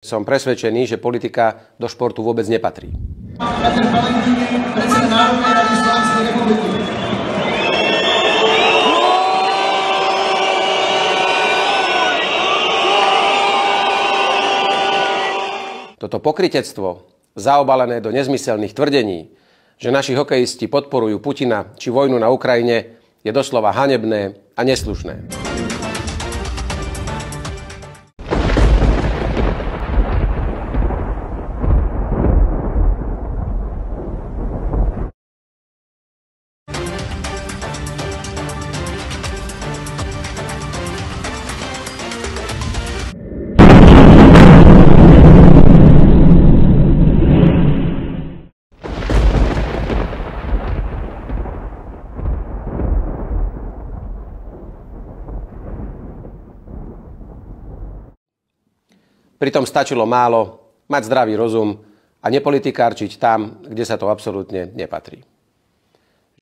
Som presvedčený, že politika do športu vôbec nepatrí. Petr Valentini, predseda Národnej rady Slovenskej republiky. Toto pokrytectvo, zaobalené do nezmyselných tvrdení, že naši hokejisti podporujú Putina či vojnu na Ukrajine, je doslova hanebné a neslušné. Pritom stačilo málo mať zdravý rozum a nepolitikárčiť tam, kde sa to absolútne nepatrí.